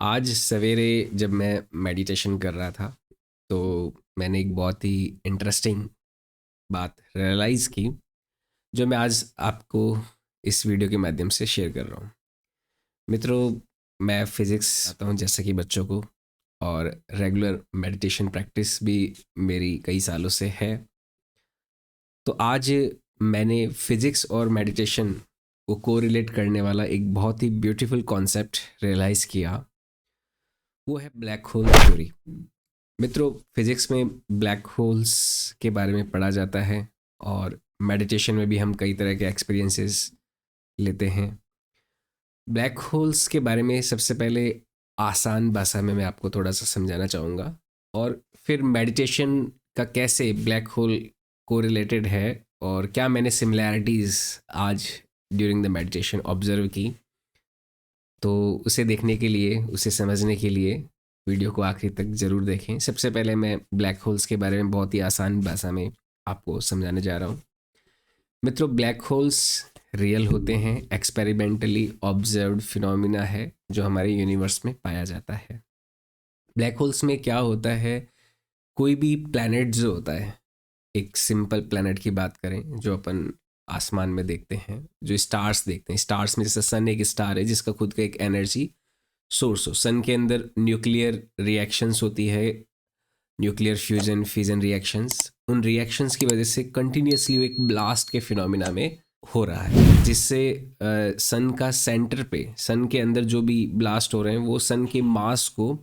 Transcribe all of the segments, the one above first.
आज सवेरे जब मैं मेडिटेशन कर रहा था तो मैंने एक बहुत ही इंटरेस्टिंग बात रियलाइज़ की जो मैं आज आपको इस वीडियो के माध्यम से शेयर कर रहा हूँ। मित्रों, मैं फिज़िक्स आता हूँ जैसे कि बच्चों को, और रेगुलर मेडिटेशन प्रैक्टिस भी मेरी कई सालों से है। तो आज मैंने फिज़िक्स और मेडिटेशन को कोरिलेट करने वाला एक बहुत ही ब्यूटीफुल कॉन्सेप्ट रियलाइज़ किया। वो है ब्लैक होल थ्योरी। मित्रों, फिजिक्स में ब्लैक होल्स के बारे में पढ़ा जाता है और मेडिटेशन में भी हम कई तरह के एक्सपीरियंसेस लेते हैं। ब्लैक होल्स के बारे में सबसे पहले आसान भाषा में मैं आपको थोड़ा सा समझाना चाहूँगा, और फिर मेडिटेशन का कैसे ब्लैक होल को रिलेटेड है और क्या मैंने सिमिलैरिटीज़ आज ड्यूरिंग द मेडिटेशन ऑब्जर्व की। तो उसे देखने के लिए, उसे समझने के लिए वीडियो को आखिर तक ज़रूर देखें। सबसे पहले मैं ब्लैक होल्स के बारे में बहुत ही आसान भाषा में आपको समझाने जा रहा हूँ। मित्रों, ब्लैक होल्स रियल होते हैं, एक्सपेरिमेंटली ऑब्जर्व्ड फिनोमिना है जो हमारे यूनिवर्स में पाया जाता है। ब्लैक होल्स में क्या होता है, कोई भी प्लैनेट जो होता है, एक सिंपल प्लैनेट की बात करें जो अपन आसमान में देखते हैं, जो स्टार्स देखते हैं, स्टार्स में जैसे सन एक स्टार है जिसका खुद का एक एनर्जी सोर्स हो। सन के अंदर न्यूक्लियर रिएक्शंस होती है, न्यूक्लियर फ्यूजन फिजन रिएक्शंस। उन रिएक्शंस की वजह से कंटिन्यूसली एक ब्लास्ट के फिनोमिना में हो रहा है, जिससे सन का सेंटर पे, सन के अंदर जो भी ब्लास्ट हो रहे हैं वो सन के मास को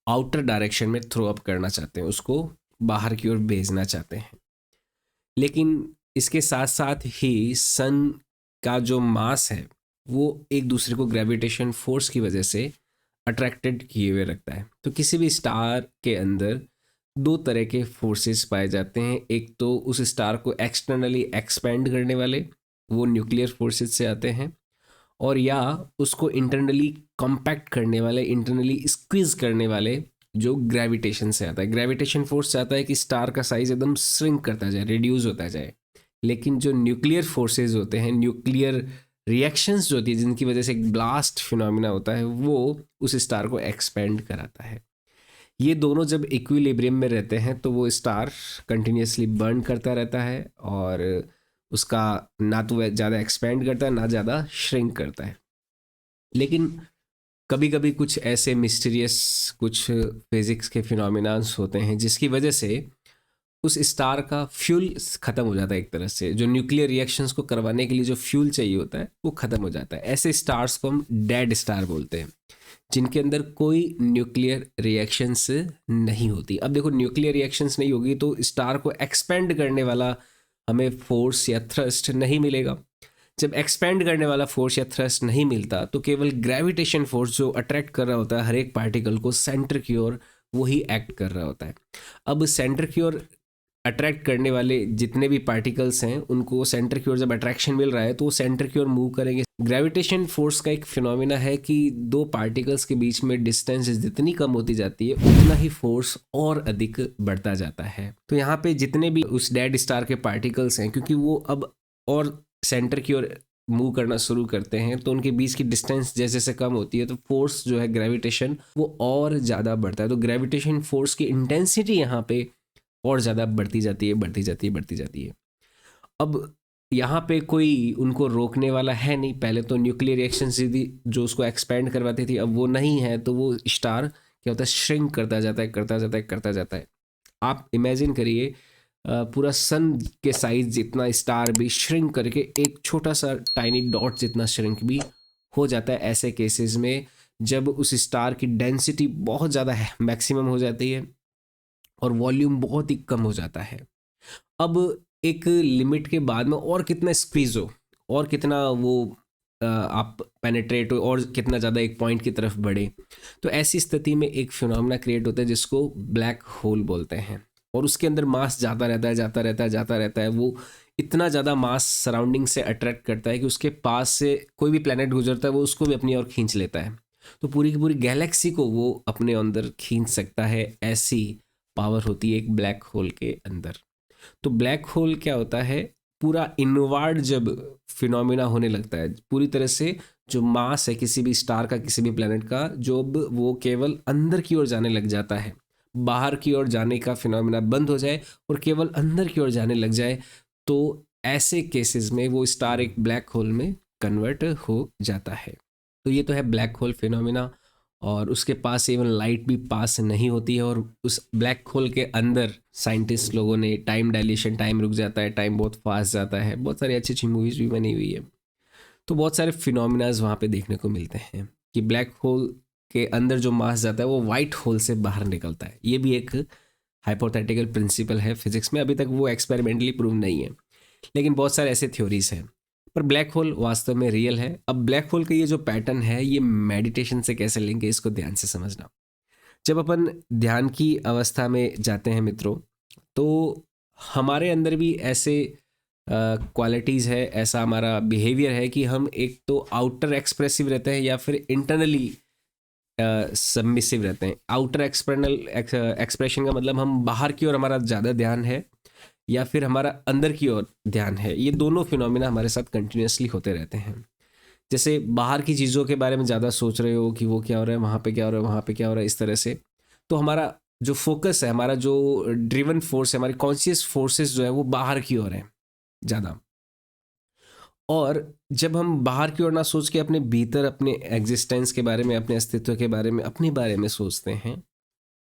आउटर डायरेक्शन में थ्रो अप करना चाहते हैं, उसको बाहर की ओर भेजना चाहते हैं। लेकिन इसके साथ साथ ही सन का जो मास है वो एक दूसरे को ग्रेविटेशन फोर्स की वजह से अट्रैक्टेड किए हुए रखता है। तो किसी भी स्टार के अंदर दो तरह के फोर्सेस पाए जाते हैं। एक तो उस स्टार को एक्सटर्नली एक्सपेंड करने वाले, वो न्यूक्लियर फोर्सेस से आते हैं, और या उसको इंटरनली कॉम्पैक्ट करने वाले, इंटरनली स्क्वीज करने वाले, जो ग्रेविटेशन से आता है। ग्रेविटेशन फोर्स से आता है कि स्टार का साइज एकदम श्रिंक करता जाए, रिड्यूस होता जाए। लेकिन जो न्यूक्लियर फोर्सेज होते हैं, न्यूक्लियर रिएक्शंस जो होती है जिनकी वजह से एक ब्लास्ट फिनोमिना होता है, वो उस स्टार को एक्सपेंड कराता है। ये दोनों जब इक्विलिब्रियम में रहते हैं तो वो स्टार कंटिन्यूसली बर्न करता रहता है, और उसका ना तो ज़्यादा एक्सपेंड करता है ना ज़्यादा श्रिंक करता है। लेकिन कभी कभी कुछ ऐसे मिस्टीरियस कुछ फिजिक्स के फिनोमिनास होते हैं जिसकी वजह से उस स्टार का फ्यूल खत्म हो जाता है। एक तरह से जो न्यूक्लियर रिएक्शंस को करवाने के लिए जो फ्यूल चाहिए होता है वो खत्म हो जाता है। ऐसे स्टार्स को हम डेड स्टार बोलते हैं, जिनके अंदर कोई न्यूक्लियर रिएक्शंस नहीं होती। अब देखो, न्यूक्लियर रिएक्शंस नहीं होगी तो स्टार को एक्सपेंड करने वाला हमें फोर्स या थ्रस्ट नहीं मिलेगा। जब एक्सपेंड करने वाला फोर्स या थ्रस्ट नहीं मिलता तो केवल ग्रेविटेशन फोर्स जो अट्रैक्ट कर रहा होता है हर एक पार्टिकल को सेंटर की ओर, वो ही एक्ट कर रहा होता है। अब सेंटर की ओर अट्रैक्ट करने वाले जितने भी पार्टिकल्स हैं उनको सेंटर की ओर जब अट्रैक्शन मिल रहा है तो वो सेंटर की ओर मूव करेंगे। ग्रेविटेशन फोर्स का एक फिनोमिना है कि दो पार्टिकल्स के बीच में डिस्टेंस जितनी कम होती जाती है उतना ही फोर्स और अधिक बढ़ता जाता है। तो यहाँ पे जितने भी उस डेड स्टार के पार्टिकल्स हैं, क्योंकि वो अब और सेंटर की ओर मूव करना शुरू करते हैं तो उनके बीच की डिस्टेंस जैसे जैसे कम होती है तो फोर्स जो है ग्रेविटेशन वो और ज़्यादा बढ़ता है। तो ग्रेविटेशन फोर्स की इंटेंसिटी यहाँ पे और ज़्यादा बढ़ती जाती है, बढ़ती जाती है, बढ़ती जाती है। अब यहाँ पे कोई उनको रोकने वाला है नहीं। पहले तो न्यूक्लियर रिएक्शन सीधी जो उसको एक्सपेंड करवाती थी, अब वो नहीं है तो वो स्टार क्या होता है, श्रिंक करता जाता है, करता जाता है, करता जाता है। आप इमेजिन करिए, पूरा सन के साइज जितना स्टार भी श्रिंक करके एक छोटा सा टाइनी डॉट जितना श्रिंक भी हो जाता है ऐसे केसेस में जब उस स्टार की डेंसिटी बहुत ज़्यादा मैक्सिमम हो जाती है और वॉल्यूम बहुत ही कम हो जाता है। अब एक लिमिट के बाद में और कितना स्क्वीज हो, और कितना वो आप पेनेट्रेट हो, और कितना ज़्यादा एक पॉइंट की तरफ बढ़े, तो ऐसी स्थिति में एक फिनोमेना क्रिएट होता है जिसको ब्लैक होल बोलते हैं। और उसके अंदर मास जाता रहता है, जाता रहता है, जाता रहता है। वो इतना ज़्यादा मास सराउंडिंग से अट्रैक्ट करता है कि उसके पास से कोई भी प्लेनेट गुजरता है वो उसको भी अपनी ओर खींच लेता है। तो पूरी की पूरी गैलेक्सी को वो अपने अंदर खींच सकता है। ऐसी पावर होती है एक ब्लैक होल के अंदर। तो ब्लैक होल क्या होता है, पूरा इनवर्ड जब फिनोमिना होने लगता है, पूरी तरह से जो मास है किसी भी स्टार का, किसी भी प्लेनेट का, जब वो केवल अंदर की ओर जाने लग जाता है, बाहर की ओर जाने का फिनोमेना बंद हो जाए और केवल अंदर की ओर जाने लग जाए, तो ऐसे केसेस में वो स्टार एक ब्लैक होल में कन्वर्ट हो जाता है। तो ये तो है ब्लैक होल फिनोमेना। और उसके पास इवन लाइट भी पास नहीं होती है, और उस ब्लैक होल के अंदर साइंटिस्ट लोगों ने टाइम डायलेशन, टाइम रुक जाता है, टाइम बहुत फास्ट जाता है, बहुत सारी अच्छी अच्छी मूवीज़ भी बनी हुई है। तो बहुत सारे फिनोमिनाज वहाँ पे देखने को मिलते हैं कि ब्लैक होल के अंदर जो मास जाता है वो वाइट होल से बाहर निकलता है। ये भी एक हाइपोथेटिकल प्रिंसिपल है फिजिक्स में, अभी तक वो एक्सपेरिमेंटली प्रूव नहीं है, लेकिन बहुत सारे ऐसे थ्योरीज हैं। पर ब्लैक होल वास्तव में रियल है। अब ब्लैक होल का ये जो पैटर्न है, ये मेडिटेशन से कैसे लिंक है, इसको ध्यान से समझना। जब अपन ध्यान की अवस्था में जाते हैं मित्रों, तो हमारे अंदर भी ऐसे क्वालिटीज़ है, ऐसा हमारा बिहेवियर है कि हम एक तो आउटर एक्सप्रेसिव रहते हैं या फिर इंटरनली सबमिसिव रहते हैं। आउटर एक्सप्रेशन का मतलब हम बाहर की ओर हमारा ज़्यादा ध्यान है या फिर हमारा अंदर की ओर ध्यान है। ये दोनों फिनोमिना हमारे साथ कंटिन्यूसली होते रहते हैं। जैसे बाहर की चीज़ों के बारे में ज़्यादा सोच रहे हो कि वो क्या हो रहा है, वहाँ पे क्या हो रहा है, वहाँ पे क्या हो रहा है, इस तरह से, तो हमारा जो फोकस है, हमारा जो ड्रिवन फोर्स है, हमारी कॉन्शियस फोर्सेस जो है वो बाहर की ओर है ज़्यादा। और जब हम बाहर की ओर ना सोच के अपने भीतर, अपने एग्जिस्टेंस के बारे में, अपने अस्तित्व के बारे में, अपने बारे में सोचते हैं,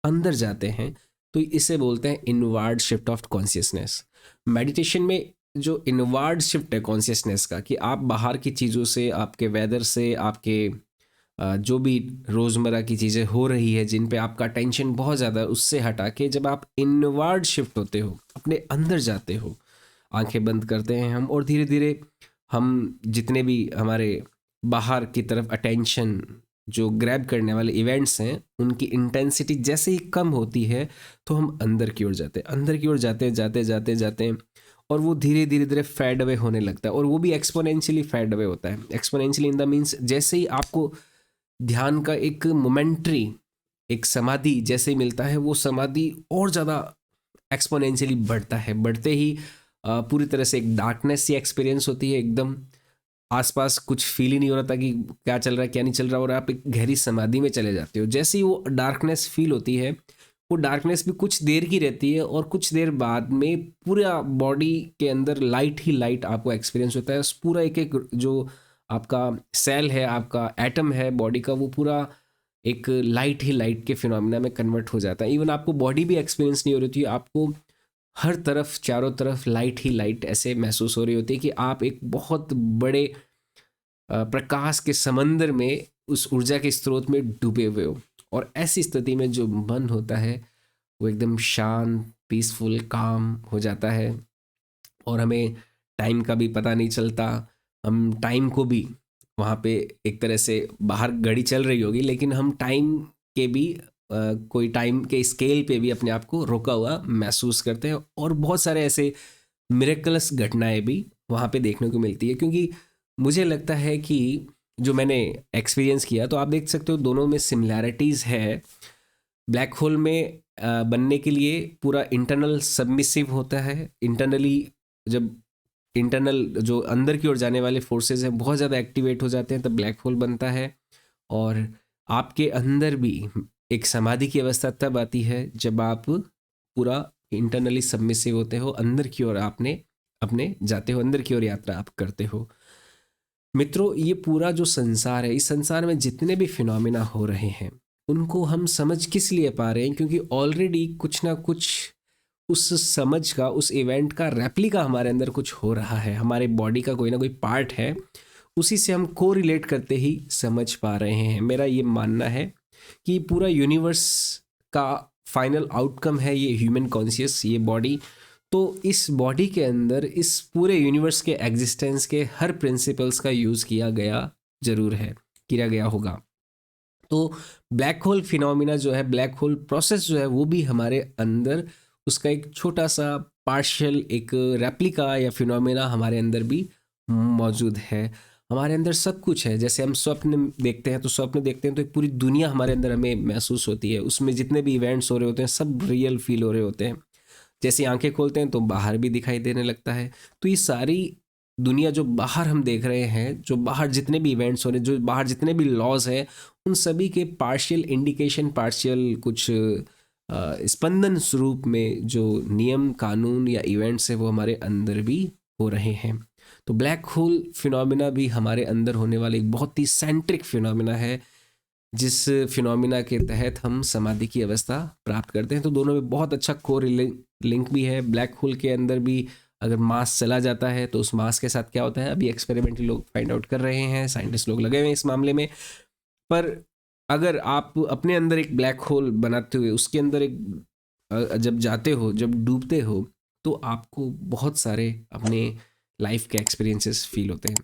अंदर जाते हैं, तो इसे बोलते हैं inward shift of consciousness. Meditation में जो इनवर्ड शिफ्ट है कॉन्शियसनेस का, कि आप बाहर की चीज़ों से, आपके वेदर से, आपके जो भी रोज़मर्रा की चीज़ें हो रही है जिन पे आपका टेंशन बहुत ज़्यादा है, उससे हटा के जब आप इनवर्ड शिफ्ट होते हो, अपने अंदर जाते हो, आंखें बंद करते हैं हम, और धीरे धीरे हम जितने भी हमारे बाहर की तरफ अटेंशन जो ग्रैब करने वाले इवेंट्स हैं, उनकी इंटेंसिटी जैसे ही कम होती है, तो हम अंदर की ओर जाते हैं, अंदर की ओर जाते जाते जाते जाते हैं, और वो धीरे धीरे धीरे फेड अवे होने लगता है। और वो भी एक्सपोनेंशियली फेड अवे होता है। एक्सपोनेंशियली इन द मीन्स, जैसे ही आपको ध्यान का एक मोमेंट्री, एक समाधि जैसे ही मिलता है, वो समाधि और ज़्यादा एक्सपोनेंशियली बढ़ता है। बढ़ते ही पूरी तरह से एक डार्कनेस सी एक्सपीरियंस होती है, एकदम आसपास कुछ फील ही नहीं हो रहा था कि क्या चल रहा है क्या नहीं चल रहा, और आप एक गहरी समाधि में चले जाते हो। जैसे ही वो डार्कनेस फील होती है, वो डार्कनेस भी कुछ देर की रहती है, और कुछ देर बाद में पूरा बॉडी के अंदर लाइट ही लाइट आपको एक्सपीरियंस होता है। उस पूरा एक एक जो आपका सेल है, आपका एटम है बॉडी का, वो पूरा एक लाइट ही लाइट के फिनोमिना में कन्वर्ट हो जाता है। इवन आपको बॉडी भी एक्सपीरियंस नहीं हो रही थी, आपको हर तरफ, चारों तरफ लाइट ही लाइट ऐसे महसूस हो रही होती है कि आप एक बहुत बड़े प्रकाश के समंदर में, उस ऊर्जा के स्रोत में डूबे हुए हो। और ऐसी स्थिति में जो मन होता है वो एकदम शांत, पीसफुल, काम हो जाता है, और हमें टाइम का भी पता नहीं चलता। हम टाइम को भी वहाँ पे एक तरह से, बाहर घड़ी चल रही होगी लेकिन हम टाइम के भी कोई टाइम के स्केल पे भी अपने आप को रोका हुआ महसूस करते हैं। और बहुत सारे ऐसे मिरेकलस घटनाएं भी वहाँ पे देखने को मिलती है। क्योंकि मुझे लगता है कि जो मैंने एक्सपीरियंस किया, तो आप देख सकते हो दोनों में सिमिलैरिटीज़ है। ब्लैक होल में बनने के लिए पूरा इंटरनल सबमिसिव होता है। इंटरनली जब इंटरनल जो अंदर की ओर जाने वाले फोर्सेस हैं बहुत ज़्यादा एक्टिवेट हो जाते हैं, तब ब्लैक होल बनता है। और आपके अंदर भी एक समाधि की अवस्था तब आती है जब आप पूरा इंटरनली सबमिसिव होते हो, अंदर की ओर आपने अपने जाते हो, अंदर की ओर यात्रा आप करते हो। मित्रों, ये पूरा जो संसार है, इस संसार में जितने भी फिनोमिना हो रहे हैं, उनको हम समझ किस लिए पा रहे हैं? क्योंकि ऑलरेडी कुछ ना कुछ उस समझ का, उस इवेंट का रेप्लिका हमारे अंदर कुछ हो रहा है। हमारे बॉडी का कोई ना कोई पार्ट है, उसी से हम को रिलेट करते ही समझ पा रहे हैं। मेरा ये मानना है कि पूरा यूनिवर्स का फाइनल आउटकम है ये ह्यूमन कॉन्शियस, ये बॉडी। तो इस बॉडी के अंदर इस पूरे यूनिवर्स के एग्जिस्टेंस के हर प्रिंसिपल्स का यूज़ किया गया जरूर है, किया गया होगा। तो ब्लैक होल फिनोमिना जो है, ब्लैक होल प्रोसेस जो है, वो भी हमारे अंदर उसका एक छोटा सा पार्शियल एक रेप्लिका या फिनोमिना हमारे अंदर भी मौजूद है। हमारे अंदर सब कुछ है। जैसे हम स्वप्न देखते हैं, तो स्वप्न देखते हैं तो एक पूरी दुनिया हमारे अंदर हमें महसूस होती है, उसमें जितने भी इवेंट्स हो रहे होते हैं सब रियल फील हो रहे होते हैं। जैसे आंखें खोलते हैं तो बाहर भी दिखाई देने लगता है। तो ये सारी दुनिया जो बाहर हम देख रहे हैं, जो बाहर जितने भी इवेंट्स हो रहे हैं, जो बाहर जितने भी लॉज हैं, उन सभी के पार्शियल इंडिकेशन, पार्शियल कुछ स्पंदन स्वरूप में जो नियम कानून या इवेंट्स है वो हमारे अंदर भी हो रहे हैं। तो ब्लैक होल फिनोमिना भी हमारे अंदर होने वाले एक बहुत ही सेंट्रिक फिनोमिना है, जिस फिनोमिना के तहत हम समाधि की अवस्था प्राप्त करते हैं। तो दोनों में बहुत अच्छा कोर लिंक भी है। ब्लैक होल के अंदर भी अगर मास चला जाता है तो उस मास के साथ क्या होता है, अभी एक्सपेरिमेंटली लोग फाइंड आउट कर रहे हैं, साइंटिस्ट लोग लगे हुए हैं इस मामले में। पर अगर आप अपने अंदर एक ब्लैक होल बनाते हुए उसके अंदर एक जब जाते हो, जब डूबते हो, तो आपको बहुत सारे अपने लाइफ के एक्सपीरियंसेस फील होते हैं।